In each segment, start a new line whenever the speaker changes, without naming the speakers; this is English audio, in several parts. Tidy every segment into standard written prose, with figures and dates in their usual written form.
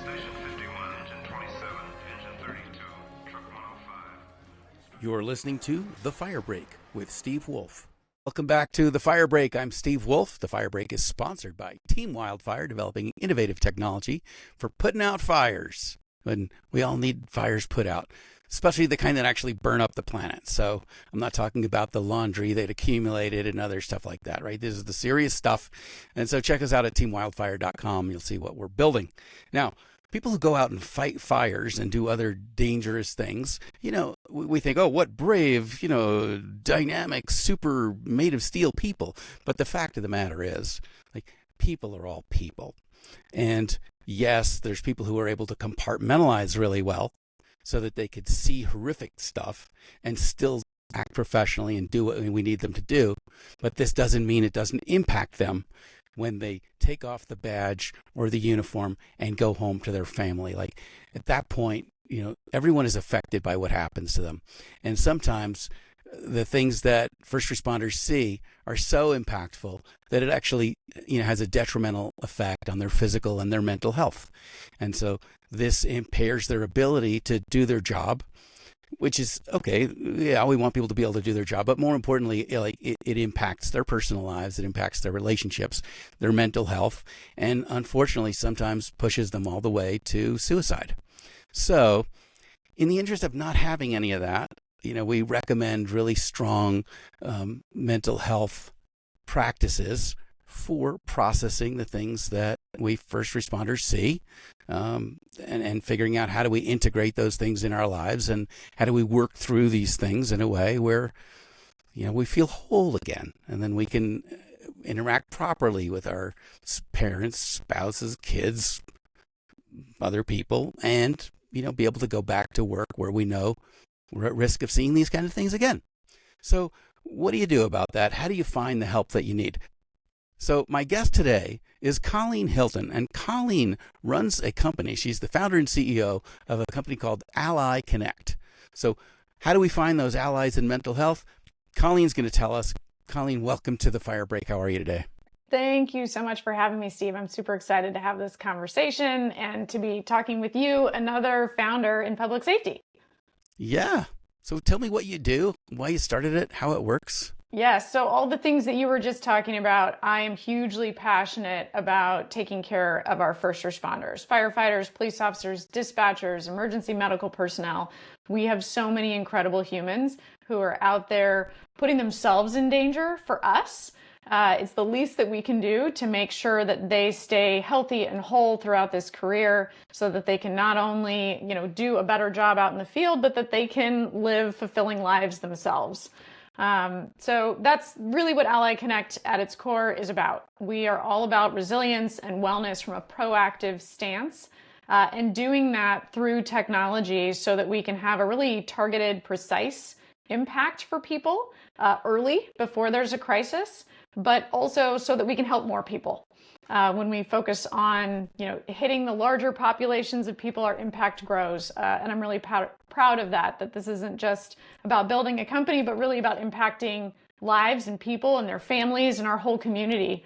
Station 51, engine 27, engine 32, truck 105.
You're listening to The Fire Break with Steve Wolf. Welcome back to The Fire Break. I'm Steve Wolf. The Fire Break is sponsored by Team Wildfire, developing innovative technology for putting out fires. And we all need fires put out, especially the kind that actually burn up the planet. So I'm not talking about the laundry that accumulated and other stuff like that, right? This is the serious stuff. And so check us out at teamwildfire.com. You'll see what we're building. Now, people who go out and fight fires and do other dangerous things, we think, oh, what brave, dynamic, super made of steel people. But the fact of the matter is, people are all people. And yes, there's people who are able to compartmentalize really well so that they could see horrific stuff and still act professionally and do what we need them to do. But this doesn't mean it doesn't impact them when they take off the badge or the uniform and go home to their family. At that point, everyone is affected by what happens to them. And sometimes the things that first responders see are so impactful that it actually, has a detrimental effect on their physical and their mental health. And so this impairs their ability to do their job, which is okay. Yeah, we want people to be able to do their job, but more importantly, it impacts their personal lives, it impacts their relationships, their mental health, and unfortunately sometimes pushes them all the way to suicide. So in the interest of not having any of that, we recommend really strong mental health practices for processing the things that we first responders see, and figuring out how do we integrate those things in our lives, and how do we work through these things in a way where we feel whole again, and then we can interact properly with our parents, spouses, kids, other people, and be able to go back to work where we know we're at risk of seeing these kind of things again. So what do you do about that? How do you find the help that you need? So my guest today is Colleen Hilton, and Colleen runs a company. She's the founder and CEO of a company called Alli Connect. So how do we find those allies in mental health? Colleen's going to tell us. Colleen, welcome to the Fire Break. How are you today?
Thank you so much for having me, Steve. I'm super excited to have this conversation and to be talking with you, another founder in public safety.
Yeah. So tell me what you do, why you started it, how it works.
Yes. So all the things that you were just talking about, I am hugely passionate about taking care of our first responders, firefighters, police officers, dispatchers, emergency medical personnel. We have so many incredible humans who are out there putting themselves in danger for us. It's the least that we can do to make sure that they stay healthy and whole throughout this career, so that they can not only, do a better job out in the field, but that they can live fulfilling lives themselves. So that's really what Alli Connect at its core is about. We are all about resilience and wellness from a proactive stance, and doing that through technology so that we can have a really targeted, precise impact for people early before there's a crisis, but also so that we can help more people. When we focus on, hitting the larger populations of people, our impact grows. And I'm really proud of that this isn't just about building a company, but really about impacting lives and people and their families and our whole community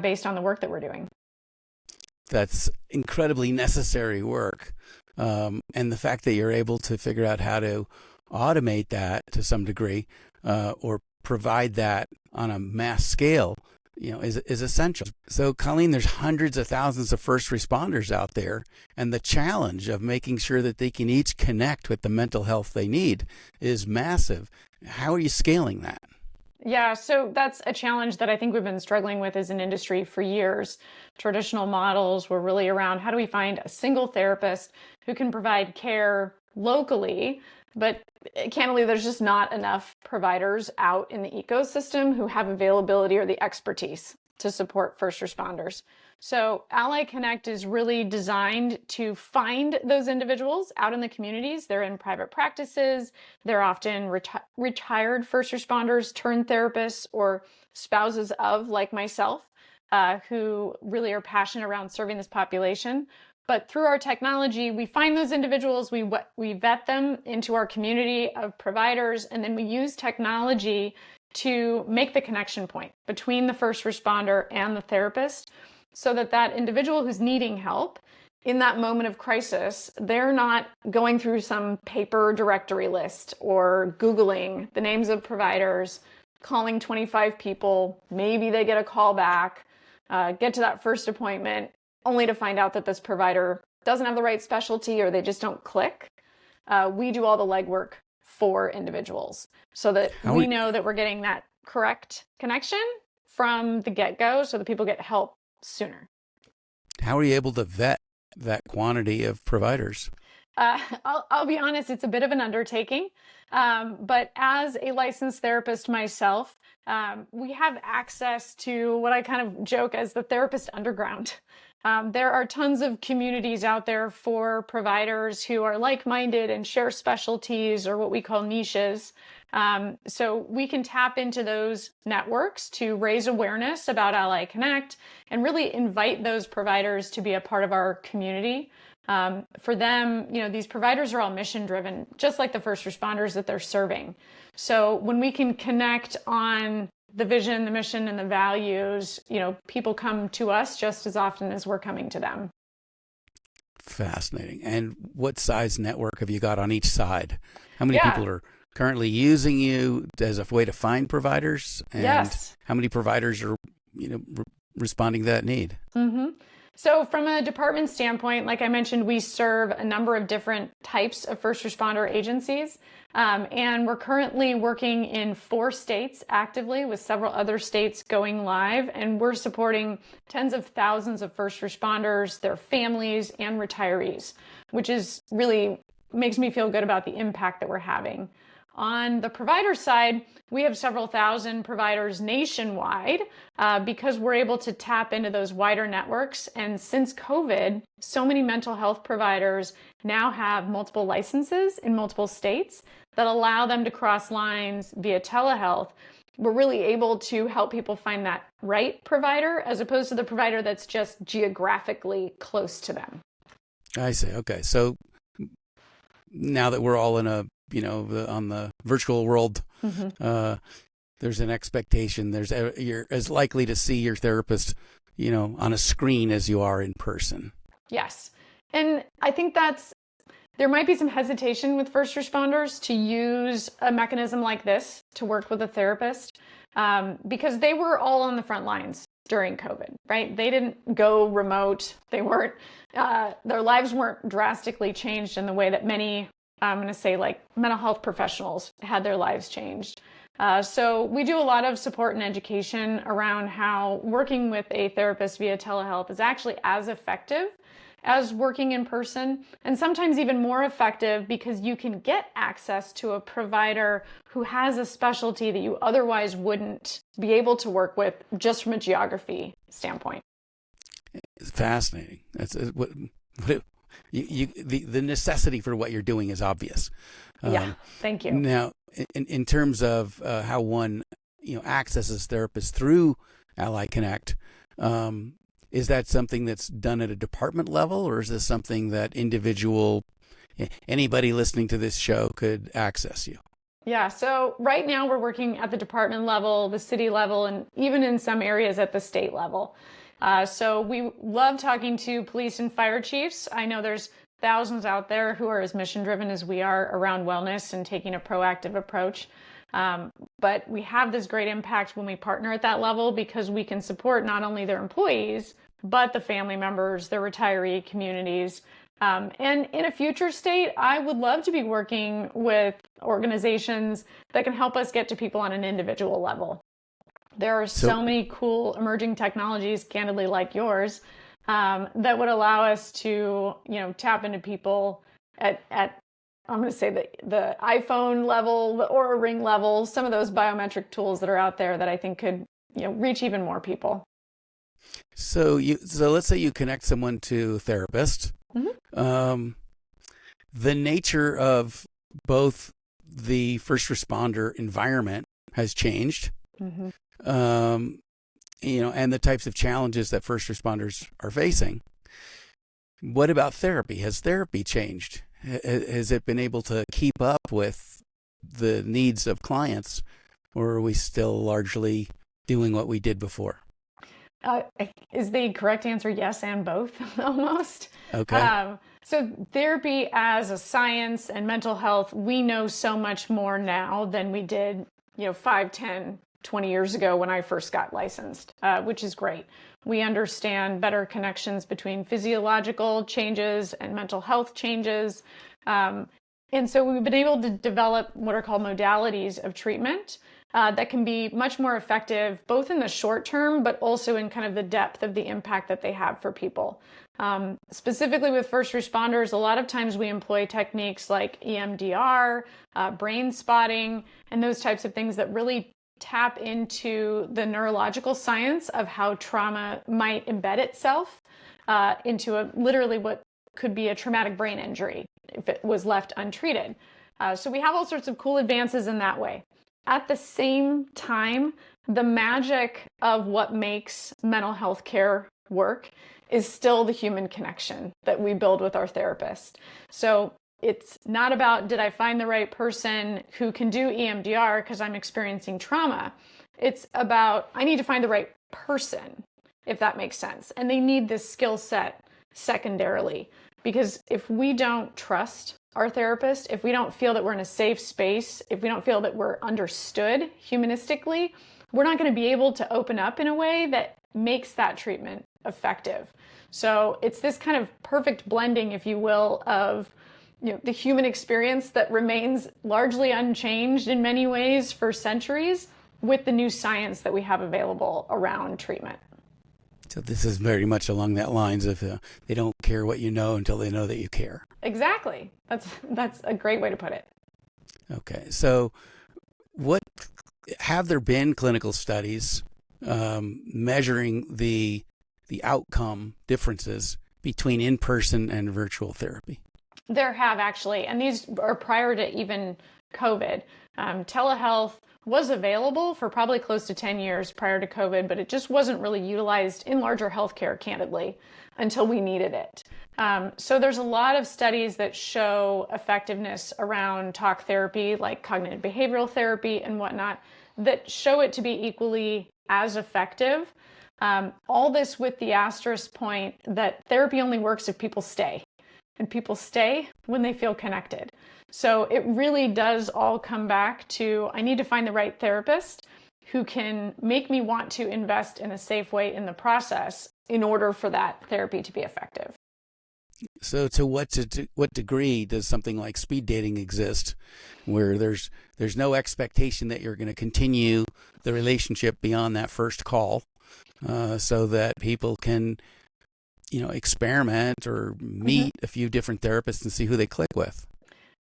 based on the work that we're doing.
That's incredibly necessary work. And the fact that you're able to figure out how to automate that to some degree, or provide that on a mass scale, is essential. So, Colleen, there's hundreds of thousands of first responders out there, and the challenge of making sure that they can each connect with the mental health they need is massive. How are you scaling that?
Yeah, so that's a challenge that I think we've been struggling with as an industry for years. Traditional models were really around how do we find a single therapist who can provide care locally, but candidly, there's just not enough providers out in the ecosystem who have availability or the expertise to support first responders. So Alli Connect is really designed to find those individuals out in the communities. They're in private practices. They're often retired first responders turned therapists, or spouses of, like myself, who really are passionate around serving this population. But through our technology, we find those individuals, we vet them into our community of providers, and then we use technology to make the connection point between the first responder and the therapist, so that that individual who's needing help in that moment of crisis, they're not going through some paper directory list or Googling the names of providers, calling 25 people, maybe they get a call back, get to that first appointment, only to find out that this provider doesn't have the right specialty or they just don't click. We do all the legwork for individuals so that we know that we're getting that correct connection from the get-go so that people get help sooner.
How are you able to vet that quantity of providers?
I'll be honest, it's a bit of an undertaking. But as a licensed therapist myself, we have access to what I kind of joke as the therapist underground. There are tons of communities out there for providers who are like-minded and share specialties or what we call niches. So we can tap into those networks to raise awareness about Alli Connect and really invite those providers to be a part of our community. For them, these providers are all mission driven, just like the first responders that they're serving. So when we can connect on the vision, the mission, and the values, people come to us just as often as we're coming to them.
Fascinating. And what size network have you got on each side? How many
Yeah.
people are currently using you as a way to find providers? And
Yes.
how many providers are, responding to that need?
Mm-hmm. So from a department standpoint, like I mentioned, we serve a number of different types of first responder agencies. And we're currently working in 4 states actively with several other states going live. And we're supporting tens of thousands of first responders, their families, and retirees, which is really makes me feel good about the impact that we're having. On the provider side, we have several thousand providers nationwide because we're able to tap into those wider networks. And since COVID, so many mental health providers now have multiple licenses in multiple states that allow them to cross lines via telehealth. We're really able to help people find that right provider as opposed to the provider that's just geographically close to them.
I see. Okay. So now that we're all in on the virtual world, there's an expectation. You're as likely to see your therapist, on a screen as you are in person.
Yes. And I think there might be some hesitation with first responders to use a mechanism like this to work with a therapist because they were all on the front lines during COVID, right? They didn't go remote. They weren't, their lives weren't drastically changed in the way that many, I'm going to say like mental health professionals had their lives changed. So we do a lot of support and education around how working with a therapist via telehealth is actually as effective as working in person, and sometimes even more effective because you can get access to a provider who has a specialty that you otherwise wouldn't be able to work with just from a geography standpoint.
It's fascinating. That's the necessity for what you're doing is obvious.
Yeah, thank you.
Now, in terms of how one accesses therapists through Alli Connect, is that something that's done at a department level, or is this something that anybody listening to this show could access you?
Yeah, so right now we're working at the department level, the city level, and even in some areas at the state level. So we love talking to police and fire chiefs. I know there's thousands out there who are as mission driven as we are around wellness and taking a proactive approach. But we have this great impact when we partner at that level because we can support not only their employees, but the family members, their retiree communities. And in a future state, I would love to be working with organizations that can help us get to people on an individual level. There are so many cool emerging technologies, candidly like yours, that would allow us to, tap into people at I'm going to say the iPhone level, the Oura Ring level, some of those biometric tools that are out there that I think could, reach even more people.
So let's say you connect someone to a therapist. Mm-hmm. The nature of both the first responder environment has changed. Mm-hmm. And the types of challenges that first responders are facing. What about therapy? Has therapy changed? Has it been able to keep up with the needs of clients, or are we still largely doing what we did before?
Is the correct answer yes and both almost?
Okay.
So therapy as a science and mental health, we know so much more now than we did, 5, 10, 20 years ago when I first got licensed, which is great. We understand better connections between physiological changes and mental health changes. And so we've been able to develop what are called modalities of treatment that can be much more effective, both in the short term, but also in kind of the depth of the impact that they have for people. Specifically with first responders, a lot of times we employ techniques like EMDR, brain spotting, and those types of things that really tap into the neurological science of how trauma might embed itself into literally what could be a traumatic brain injury if it was left untreated. So we have all sorts of cool advances in that way. At the same time, the magic of what makes mental health care work is still the human connection that we build with our therapist. So it's not about, did I find the right person who can do EMDR because I'm experiencing trauma? It's about, I need to find the right person, if that makes sense. And they need this skill set secondarily. Because if we don't trust our therapist, if we don't feel that we're in a safe space, if we don't feel that we're understood humanistically, we're not going to be able to open up in a way that makes that treatment effective. So it's this kind of perfect blending, if you will, of the human experience that remains largely unchanged in many ways for centuries with the new science that we have available around treatment.
So this is very much along that lines of they don't care what you know until they know that you care.
Exactly. That's a great way to put it.
Okay. So have there been clinical studies measuring the outcome differences between in-person and virtual therapy?
There have actually, and these are prior to even COVID. Telehealth was available for probably close to 10 years prior to COVID, but it just wasn't really utilized in larger healthcare, candidly, until we needed it. So there's a lot of studies that show effectiveness around talk therapy, like cognitive behavioral therapy and whatnot, that show it to be equally as effective. All this with the asterisk point that therapy only works if people stay. And people stay when they feel connected. So it really does all come back to, I need to find the right therapist who can make me want to invest in a safe way in the process in order for that therapy to be effective.
So to what degree does something like speed dating exist, where there's no expectation that you're going to continue the relationship beyond that first call, so that people can experiment or meet a few different therapists and see who they click with?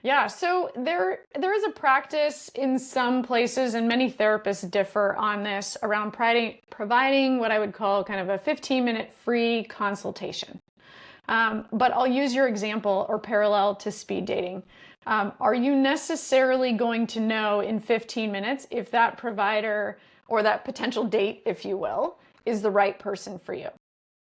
Yeah, so there is a practice in some places, and many therapists differ on this, around providing what I would call kind of a 15-minute free consultation. But I'll use your example or parallel to speed dating. Are you necessarily going to know in 15 minutes if that provider or that potential date, if you will, is the right person for you?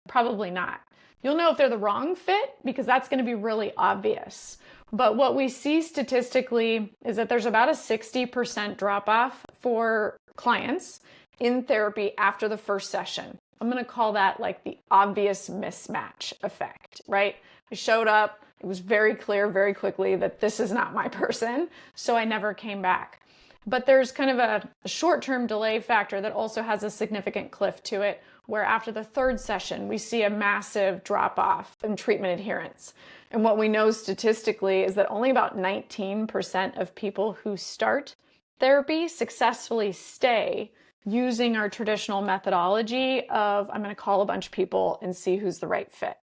Probably not. You'll know if they're the wrong fit because that's going to be really obvious. But what we see statistically is that there's about a 60% drop-off for clients in therapy after the first session. I'm going to call that like the obvious mismatch effect, right? I showed up, it was very clear very quickly that this is not my person, so I never came back. But there's kind of a short-term delay factor that also has a significant cliff to it, where after the third session, we see a massive drop-off in treatment adherence. And what we know statistically is that only about 19% of people who start therapy successfully stay using our traditional methodology of, I'm going to call a bunch of people and see who's the right fit.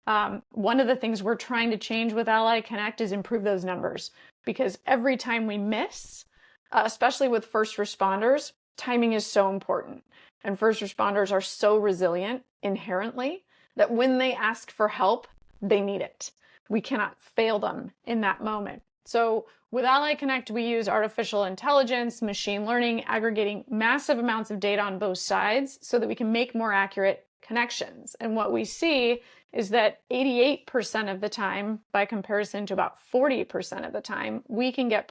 One of the things we're trying to change with Alli Connect is improve those numbers, because every time we miss, especially with first responders, timing is so important. And first responders are so resilient inherently that when they ask for help, they need it. We cannot fail them in that moment. So with Alli Connect, we use artificial intelligence, machine learning, aggregating massive amounts of data on both sides so that we can make more accurate connections. And what we see is that 88% of the time, by comparison to about 40% of the time, we can get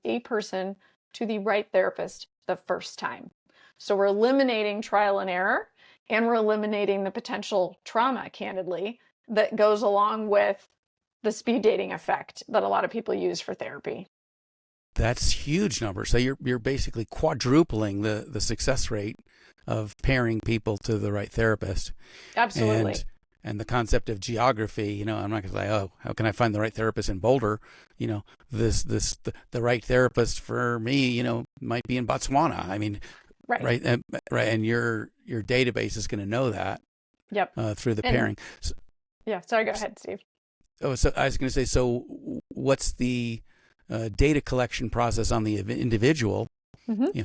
a person to the right therapist the first time. So we're eliminating trial and error and we're eliminating the potential trauma, candidly, that goes along with the speed dating effect that a lot of people use for therapy.
That's huge numbers. So you're basically quadrupling the success rate of pairing people to the right therapist.
Absolutely.
And the concept of geography, I'm not going to say, oh, how can I find the right therapist in Boulder? The right therapist for me, might be in Botswana. I mean, right. And your database is going to know that.
Yep.
Through the pairing. So,
yeah. Sorry. Go ahead, Steve.
Oh, so I was going to say, so what's the data collection process on the individual? Mm-hmm.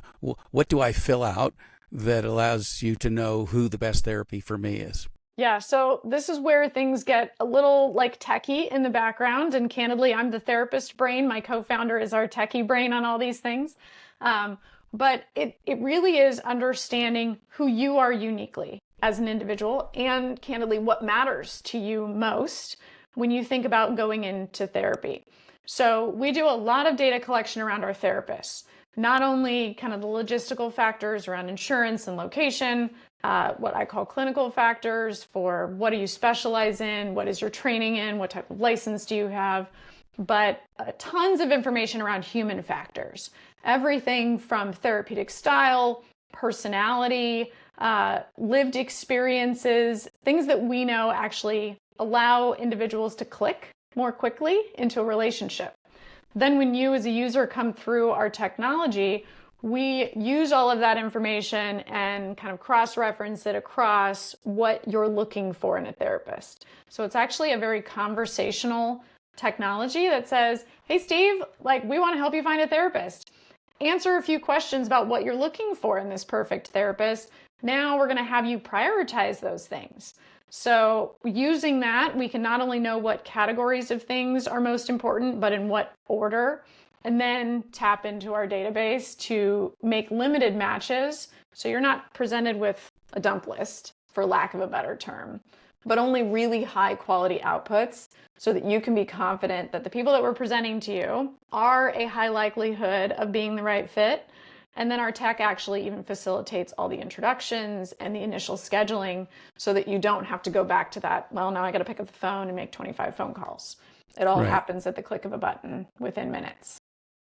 What do I fill out that allows you to know who the best therapy for me is?
Yeah, so this is where things get a little like techie in the background. And candidly, I'm the therapist brain. My co-founder is our techie brain on all these things. But it really is understanding who you are uniquely as an individual and candidly what matters to you most when you think about going into therapy. So we do a lot of data collection around our therapists, not only kind of the logistical factors around insurance and location, what I call clinical factors for what do you specialize in, what is your training in, what type of license do you have, but tons of information around human factors. Everything from therapeutic style, personality, lived experiences, things that we know actually allow individuals to click more quickly into a relationship. Then when you as a user come through our technology, we use all of that information and kind of cross-reference it across what you're looking for in a therapist. So it's actually a very conversational technology that says, hey, Steve, we want to help you find a therapist. Answer a few questions about what you're looking for in this perfect therapist. Now we're going to have you prioritize those things. So using that, we can not only know what categories of things are most important, but in what order, and then tap into our database to make limited matches. So you're not presented with a dump list, for lack of a better term, but only really high quality outputs so that you can be confident that the people that we're presenting to you are a high likelihood of being the right fit. And then our tech actually even facilitates all the introductions and the initial scheduling so that you don't have to go back to that, well, now I got to pick up the phone and make 25 phone calls. It all happens at the click of a button within minutes.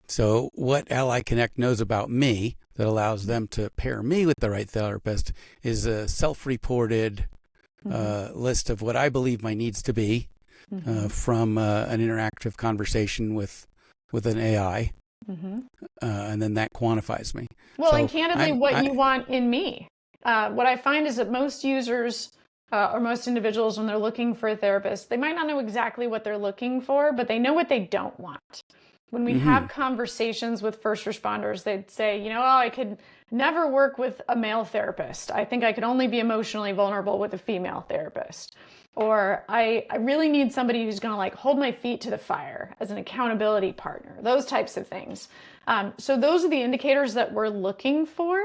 So what Alli Connect knows about me that allows them to pair me with the right therapist is a self-reported list of what I believe my needs to be from an interactive conversation with an AI. And then that quantifies me.
Well, and candidly, what you want in me. What I find is that most users or most individuals, when they're looking for a therapist, they might not know exactly what they're looking for, but they know what they don't want. When we have conversations with first responders, they'd say, I could never work with a male therapist. I think I could only be emotionally vulnerable with a female therapist. Or I really need somebody who's going to hold my feet to the fire as an accountability partner, those types of things. So those are the indicators that we're looking for.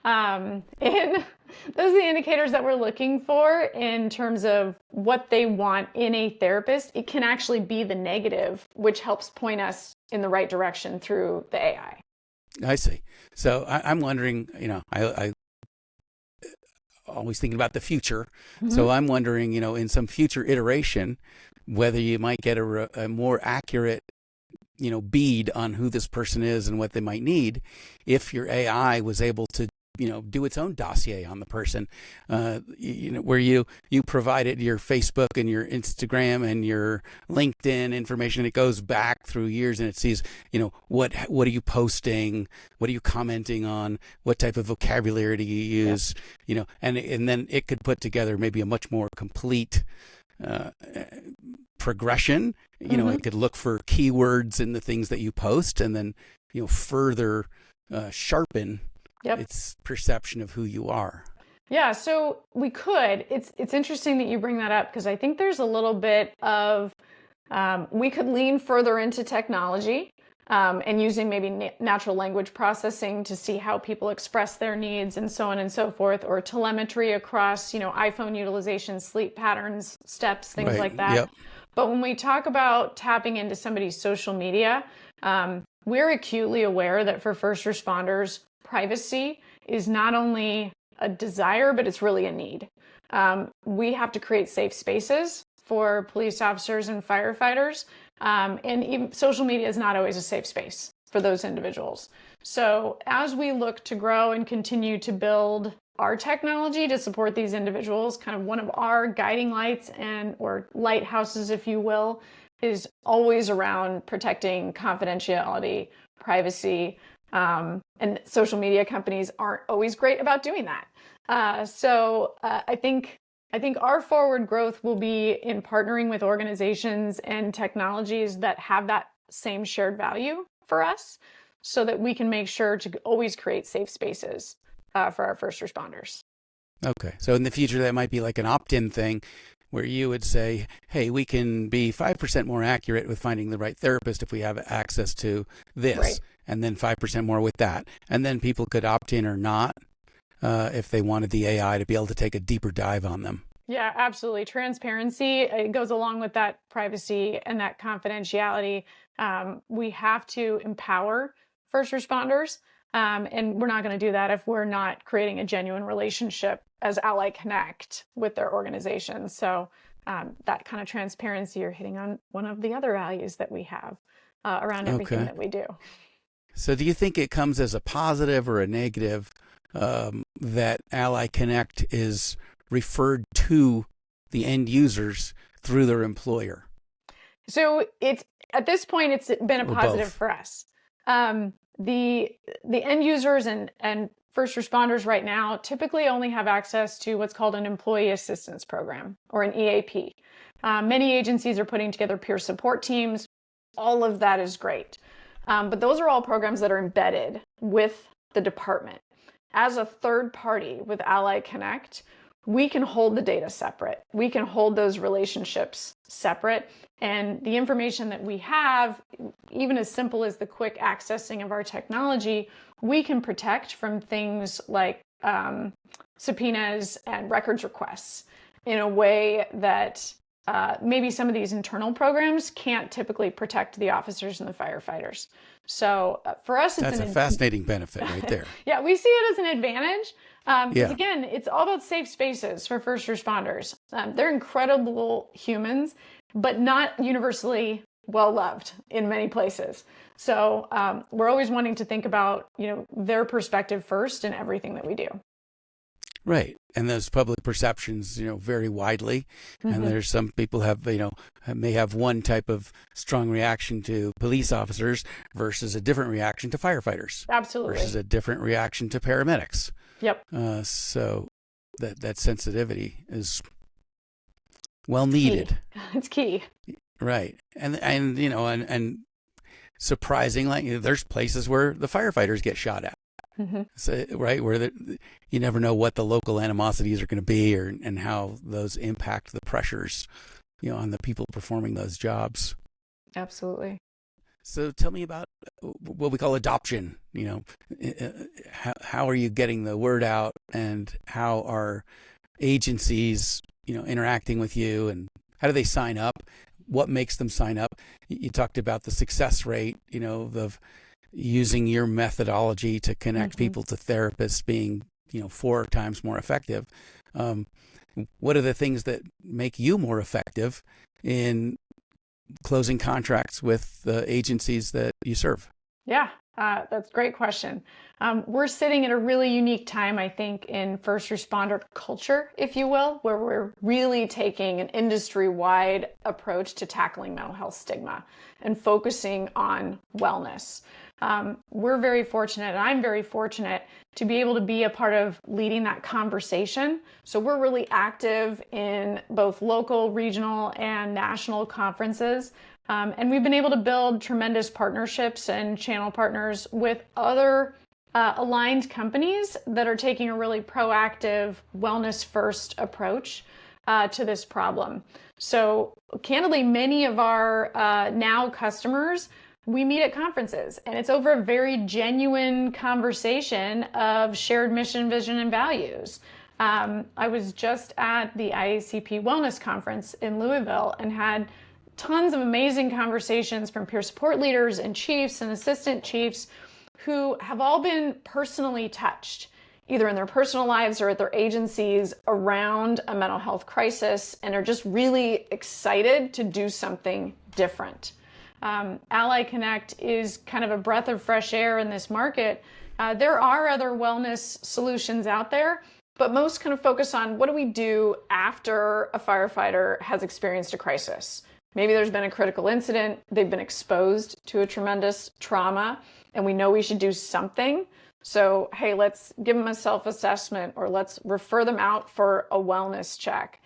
And those are the indicators that we're looking for in terms of what they want in a therapist. It can actually be the negative, which helps point us in the right direction through the AI.
I see. So I'm wondering, I always thinking about the future. So I'm wondering, in some future iteration, whether you might get a more accurate, bead on who this person is and what they might need if your AI was able to, do its own dossier on the person, where you provided your Facebook and your Instagram and your LinkedIn information. It goes back through years and it sees, what are you posting? What are you commenting on? What type of vocabulary do you use? And then it could put together maybe a much more complete progression. It could look for keywords in the things that you post and then, further sharpen its perception of who you are.
Yeah, so we could. It's interesting that you bring that up because I think there's a little bit of, we could lean further into technology and using maybe natural language processing to see how people express their needs and so on and so forth, or telemetry across, iPhone utilization, sleep patterns, steps, things like that. Yep. But when we talk about tapping into somebody's social media, we're acutely aware that for first responders, privacy is not only a desire, but it's really a need. We have to create safe spaces for police officers and firefighters. And even social media is not always a safe space for those individuals. So as we look to grow and continue to build our technology to support these individuals, kind of one of our guiding lights or lighthouses, if you will, is always around protecting confidentiality, privacy, and social media companies aren't always great about doing that. So I think our forward growth will be in partnering with organizations and technologies that have that same shared value for us, so that we can make sure to always create safe spaces for our first responders.
Okay. So in the future, that might be like an opt-in thing where you would say, hey, we can be 5% more accurate with finding the right therapist if we have access to this,
Right.
and then 5% more with that. And then people could opt in or not if they wanted the AI to be able to take a deeper dive on them.
Yeah, absolutely. Transparency, it goes along with that privacy and that confidentiality. We have to empower first responders, and we're not going to do that if we're not creating a genuine relationship as Alli Connect with their organization. So that kind of transparency, you're hitting on one of the other values that we have around everything that we do.
So do you think it comes as a positive or a negative that Alli Connect is referred to the end users through their employer?
So at this point, it's been a
Or
positive
both?
for us. The end users and first responders right now typically only have access to what's called an employee assistance program, or an EAP. Many agencies are putting together peer support teams. All of that is great. But those are all programs that are embedded with the department. As a third party with Alli Connect, we can hold the data separate. We can hold those relationships separate. And the information that we have, even as simple as the quick accessing of our technology, we can protect from things like subpoenas and records requests in a way that maybe some of these internal programs can't typically protect the officers and the firefighters. So for us,
That's a fascinating benefit right there.
Yeah, we see it as an advantage.
Yeah.
Again, it's all about safe spaces for first responders. They're incredible humans, but not universally well loved in many places. So we're always wanting to think about, their perspective first in everything that we do.
Right. And those public perceptions, vary widely. And there's some people may have one type of strong reaction to police officers versus a different reaction to firefighters.
Absolutely.
Versus a different reaction to paramedics.
Yep.
So that sensitivity is well needed.
It's key.
Right. And surprisingly, there's places where the firefighters get shot at. So, right, where you never know what the local animosities are going to be, and how those impact the pressures, on the people performing those jobs.
Absolutely.
So tell me about what we call adoption. How are you getting the word out, and how are agencies, interacting with you, and how do they sign up? What makes them sign up? You talked about the success rate, of using your methodology to connect people to therapists being, 4 times more effective. What are the things that make you more effective in closing contracts with the agencies that you serve?
Yeah, that's a great question. We're sitting at a really unique time, I think, in first responder culture, if you will, where we're really taking an industry-wide approach to tackling mental health stigma and focusing on wellness. We're very fortunate, and I'm very fortunate to be able to be a part of leading that conversation. So we're really active in both local, regional, and national conferences. And we've been able to build tremendous partnerships and channel partners with other aligned companies that are taking a really proactive, wellness-first approach to this problem. So candidly, many of our now customers, we meet at conferences, and it's over a very genuine conversation of shared mission, vision, and values. I was just at the IACP Wellness Conference in Louisville and had tons of amazing conversations from peer support leaders and chiefs and assistant chiefs who have all been personally touched either in their personal lives or at their agencies around a mental health crisis and are just really excited to do something different. Alli Connect is kind of a breath of fresh air in this market. There are other wellness solutions out there, but most kind of focus on what do we do after a firefighter has experienced a crisis. Maybe there's been a critical incident, they've been exposed to a tremendous trauma, and we know we should do something. So, hey, let's give them a self-assessment or let's refer them out for a wellness check.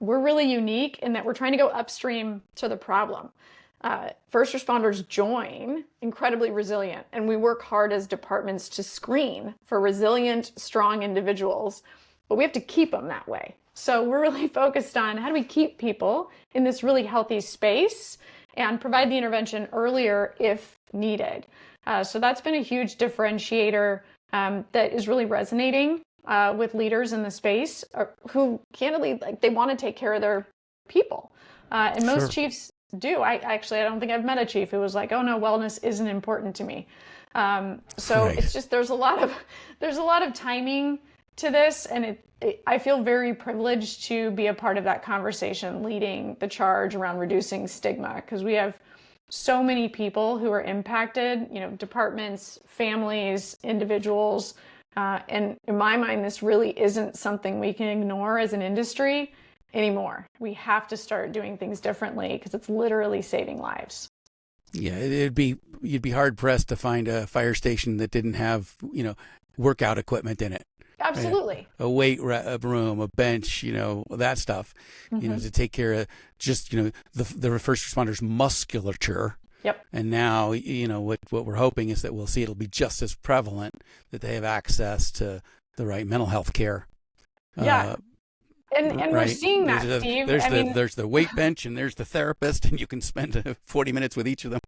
We're really unique in that we're trying to go upstream to the problem. First responders join incredibly resilient, and we work hard as departments to screen for resilient, strong individuals, but we have to keep them that way. So we're really focused on how do we keep people in this really healthy space and provide the intervention earlier if needed. So that's been a huge differentiator that is really resonating with leaders in the space who candidly, they want to take care of their people. And most chiefs do. I don't think I've met a chief who was like, oh no, wellness isn't important to me. It's just, there's a lot of timing to this, and I feel very privileged to be a part of that conversation, leading the charge around reducing stigma, because we have so many people who are impacted, departments, families, individuals. And in my mind, this really isn't something we can ignore as an industry anymore. We have to start doing things differently because it's literally saving lives.
Yeah, you'd be hard pressed to find a fire station that didn't have, workout equipment in it.
Absolutely.
A weight room, a bench, that stuff, to take care of just, the first responders' musculature.
Yep.
And now, what we're hoping is that we'll see it'll be just as prevalent that they have access to the right mental health care.
Yeah. And right? We're seeing that, Steve.
There's the weight bench and there's the therapist, and you can spend 40 minutes with each of them.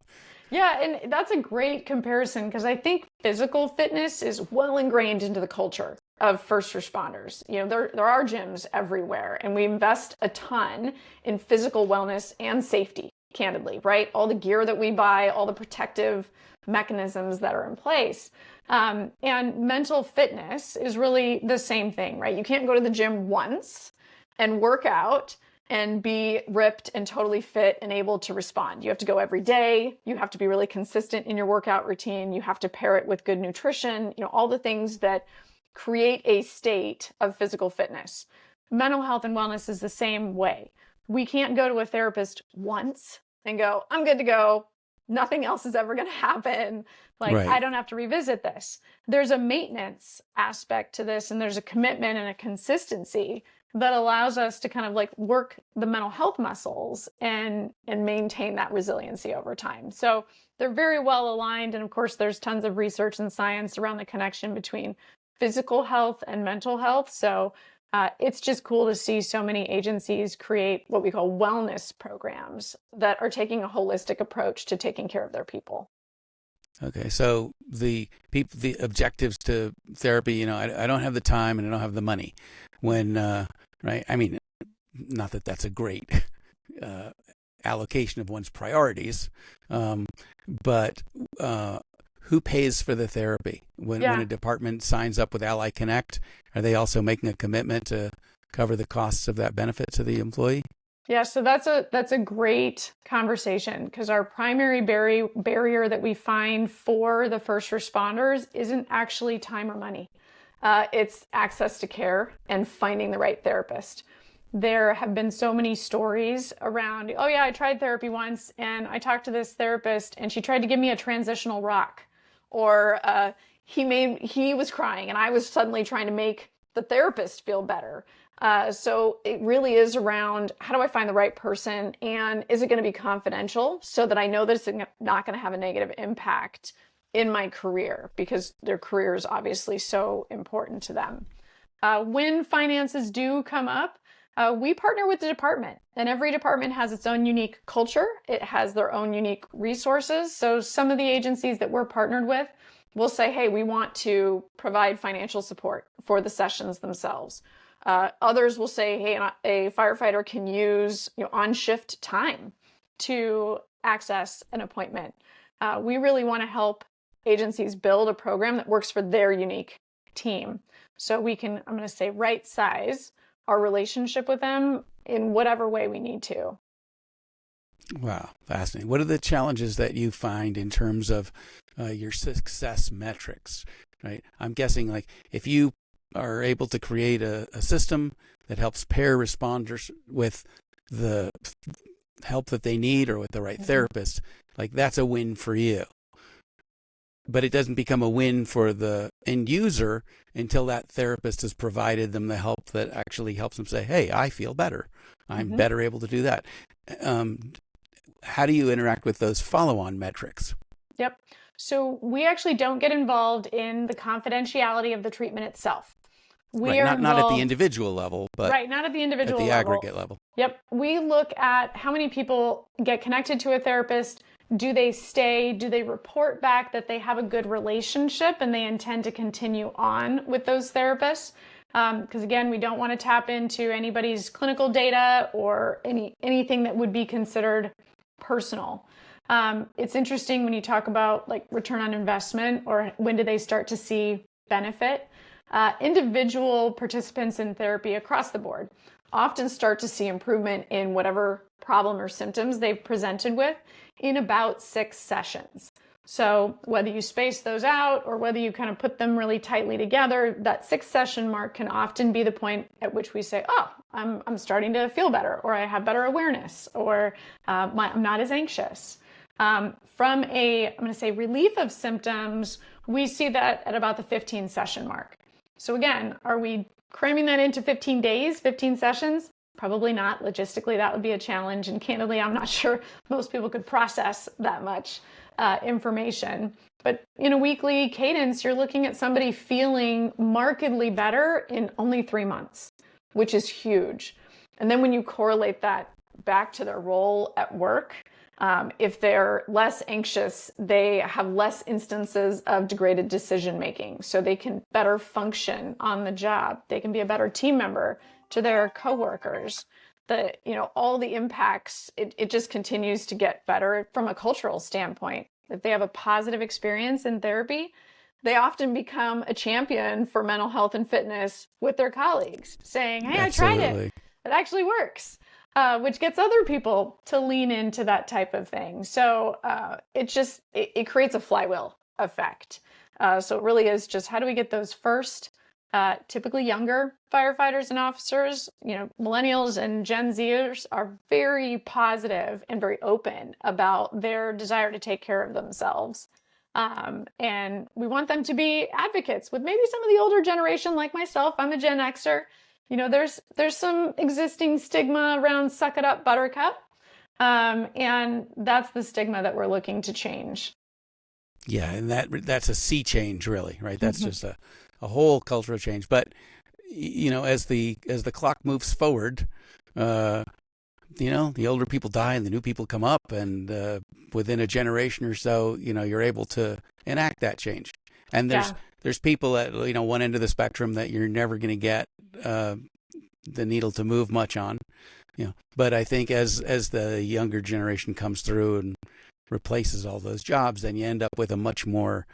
Yeah, and that's a great comparison because I think physical fitness is well ingrained into the culture of first responders. There are gyms everywhere, and we invest a ton in physical wellness and safety, candidly, right? All the gear that we buy, all the protective mechanisms that are in place. And mental fitness is really the same thing, right? You can't go to the gym once and work out and be ripped and totally fit and able to respond. You have to go every day. You have to be really consistent in your workout routine. You have to pair it with good nutrition, all the things that create a state of physical fitness. Mental health and wellness is the same way. We can't go to a therapist once and go, I'm good to go. Nothing else is ever going to happen.
Right.
I don't have to revisit this. There's a maintenance aspect to this, and there's a commitment and a consistency that allows us to kind of work the mental health muscles and maintain that resiliency over time. So they're very well aligned. And of course, there's tons of research and science around the connection between physical health and mental health. So it's just cool to see so many agencies create what we call wellness programs that are taking a holistic approach to taking care of their people.
Okay, so the objectives to therapy, I don't have the time and I don't have the money. When right, I mean, not that that's a great allocation of one's priorities, but who pays for the therapy? When a department signs up with Alli Connect, are they also making a commitment to cover the costs of that benefit to the employee?
Yeah, so that's a great conversation because our primary barrier that we find for the first responders isn't actually time or money. It's access to care and finding the right therapist. There have been so many stories around, oh yeah, I tried therapy once and I talked to this therapist and she tried to give me a transitional rock. Or he was crying and I was suddenly trying to make the therapist feel better. So it really is around how do I find the right person, and is it going to be confidential so that I know that it's not going to have a negative impact in my career, because their career is obviously so important to them. When finances do come up, we partner with the department, and every department has its own unique culture. It has their own unique resources. So some of the agencies that we're partnered with will say, hey, we want to provide financial support for the sessions themselves. Others will say, hey, a firefighter can use on-shift time to access an appointment. We really want to help agencies build a program that works for their unique team. So we can, I'm going to say, right size our relationship with them in whatever way we need to.
Wow, fascinating. What are the challenges that you find in terms of your success metrics, right? I'm guessing like if you are able to create a system that helps pair responders with the help that they need or with the right therapist, like that's a win for you. But it doesn't become a win for the end user until that therapist has provided them the help that actually helps them say, hey, I feel better. I'm better able to do that. How do you interact with those follow-on metrics?
Yep. So we actually don't get involved in the confidentiality of the treatment itself. We are
not at the individual level, but
right, not at the individual
at the
level.
aggregate level.
Yep. We look at how many people get connected to a therapist. Do they stay? Do they report back that they have a good relationship and they intend to continue on with those therapists? Because again, we don't want to tap into anybody's clinical data or anything that would be considered personal. It's interesting when you talk about like return on investment or when do they start to see benefit. Individual participants in therapy across the board often start to see improvement in whatever problem or symptoms they've presented with in about 6 sessions. So whether you space those out or whether you kind of put them really tightly together, that 6-session mark can often be the point at which we say, oh, I'm starting to feel better, or I have better awareness, or I'm not as anxious. From I'm going to say relief of symptoms, we see that at about the 15-session mark. So again, are we cramming that into 15 days, 15 sessions? Probably not. Logistically, that would be a challenge. And candidly, I'm not sure most people could process that much information. But in a weekly cadence, you're looking at somebody feeling markedly better in only 3 months, which is huge. And then when you correlate that back to their role at work, if they're less anxious, they have less instances of degraded decision making, so they can better function on the job. They can be a better team member to their coworkers. All the impacts, it just continues to get better from a cultural standpoint. If they have a positive experience in therapy, they often become a champion for mental health and fitness with their colleagues, saying, hey,
Absolutely.
I tried it. It actually works. Which gets other people to lean into that type of thing. So it creates a flywheel effect. So it really is just how do we get those first, typically younger firefighters and officers, millennials and Gen Zers are very positive and very open about their desire to take care of themselves. And we want them to be advocates with maybe some of the older generation like myself. I'm a Gen Xer. There's some existing stigma around suck it up, buttercup. And that's the stigma that we're looking to change.
Yeah, and that's a sea change, really, right? That's just a whole cultural change. But as the clock moves forward, the older people die and the new people come up, and within a generation or so, you're able to enact that change. And there's people at one end of the spectrum that you're never going to get the needle to move much on. But I think as the younger generation comes through and replaces all those jobs, then you end up with a much more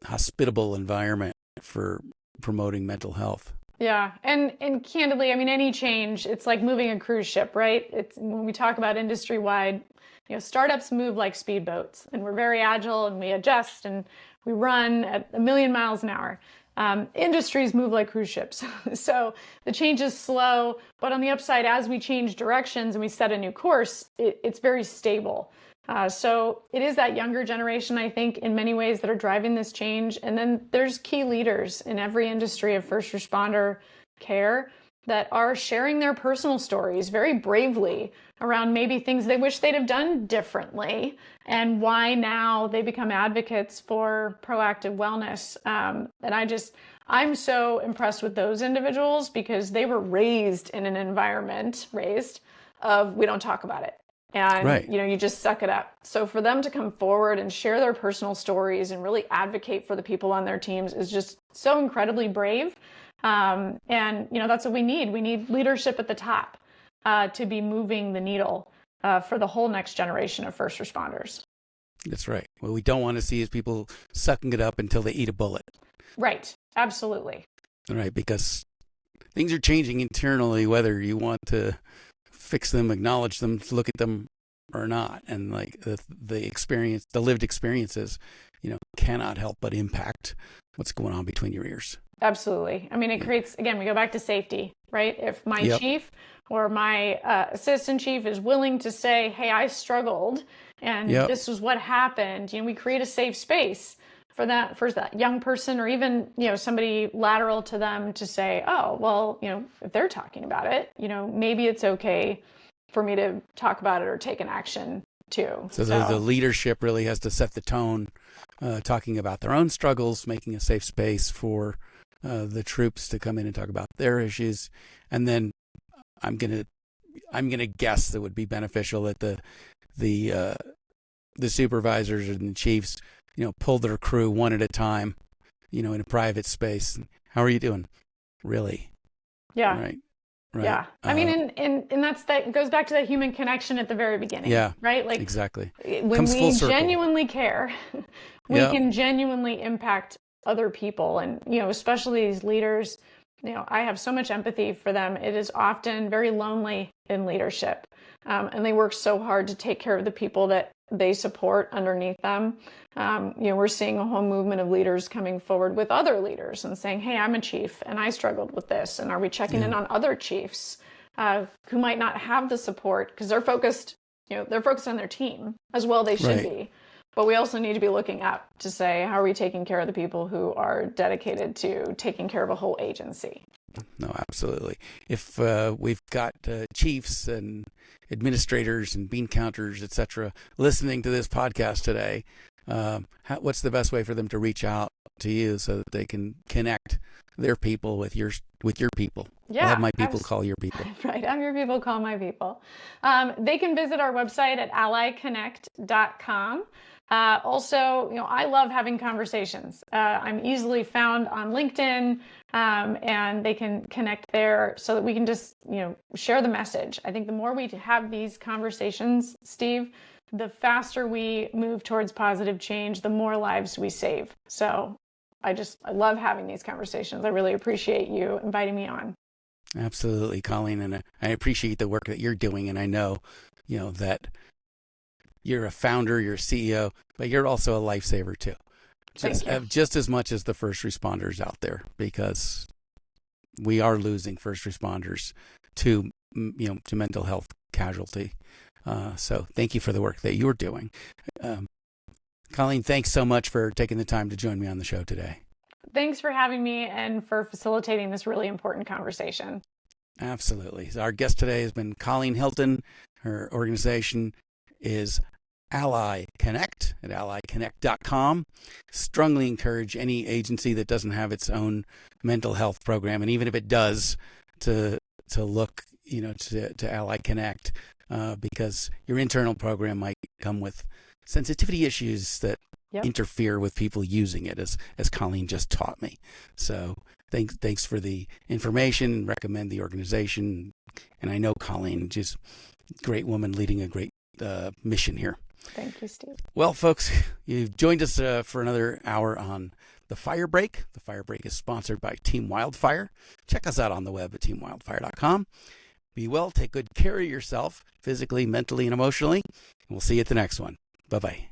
hospitable environment for promoting mental health.
Yeah. And candidly, any change, it's like moving a cruise ship, right? It's when we talk about industry wide, startups move like speedboats, and we're very agile and we adjust and we run at 1,000,000 miles an hour. Industries move like cruise ships. So the change is slow, but on the upside, as we change directions and we set a new course, it's very stable. So it is that younger generation, I think, in many ways that are driving this change. And then there's key leaders in every industry of first responder care that are sharing their personal stories very bravely around maybe things they wish they'd have done differently and why now they become advocates for proactive wellness. And I'm so impressed with those individuals because they were raised in an environment of we don't talk about it. And,
right.
You just suck it up. So for them to come forward and share their personal stories and really advocate for the people on their teams is just so incredibly brave. And, that's what we need. We need leadership at the top to be moving the needle for the whole next generation of first responders.
That's right. What we don't want to see is people sucking it up until they eat a bullet.
Right. Absolutely.
Right, because things are changing internally, whether you want to fix them, acknowledge them, look at them or not. And like the experience, the lived experiences, cannot help but impact what's going on between your ears.
Absolutely. I mean, it creates, again, we go back to safety, right? If my
Yep.
chief or my assistant chief is willing to say, hey, I struggled and
Yep.
this was what happened, we create a safe space for that young person, or even, somebody lateral to them to say, oh, well, if they're talking about it, maybe it's okay for me to talk about it or take an action too.
So the leadership really has to set the tone, talking about their own struggles, making a safe space for the troops to come in and talk about their issues. And then I'm gonna guess that would be beneficial that the supervisors and the chiefs, pull their crew one at a time, in a private space. How are you doing? Really?
Yeah.
Right.
Yeah. I mean, and that goes back to that human connection at the very beginning.
Yeah.
Right. Like
exactly.
When
Comes full
we
circle.
genuinely care, we can genuinely impact other people. And, especially these leaders, I have so much empathy for them. It is often very lonely in leadership. And they work so hard to take care of the people that they support underneath them. We're seeing a whole movement of leaders coming forward with other leaders and saying, hey, I'm a chief and I struggled with this. And are we checking in on other chiefs who might not have the support because they're focused on their team as well they should be. But we also need to be looking up to say, how are we taking care of the people who are dedicated to taking care of a whole agency?
No, absolutely. If we've got chiefs and administrators and bean counters, etc., listening to this podcast today, what's the best way for them to reach out to you so that they can connect their people with your people?
Yeah,
I'll have my people call your people.
Right, have your people call my people. They can visit our website at alliconnect.com. Also, I love having conversations. I'm easily found on LinkedIn, and they can connect there so that we can just, share the message. I think the more we have these conversations, Steve, the faster we move towards positive change, the more lives we save. So I love having these conversations. I really appreciate you inviting me on.
Absolutely, Colleen. And I appreciate the work that you're doing. And I know, that you're a founder, you're a CEO, but you're also a lifesaver too. Just as much as the first responders out there, because we are losing first responders to mental health casualty. So thank you for the work that you're doing. Colleen, thanks so much for taking the time to join me on the show today.
Thanks for having me and for facilitating this really important conversation.
Absolutely. Our guest today has been Colleen Hilton. Her organization is Alli Connect at alliconnect.com. Strongly encourage any agency that doesn't have its own mental health program, and even if it does, to look to Alli Connect, because your internal program might come with sensitivity issues that interfere with people using it, as Colleen just taught me. So thanks for the information. Recommend the organization, and I know Colleen, just great woman leading a great mission here.
Thank you, Steve.
Well, folks, you've joined us for another hour on The Fire Break. The Fire Break is sponsored by Team Wildfire. Check us out on the web at teamwildfire.com. Be well, take good care of yourself, physically, mentally, and emotionally. And we'll see you at the next one. Bye-bye.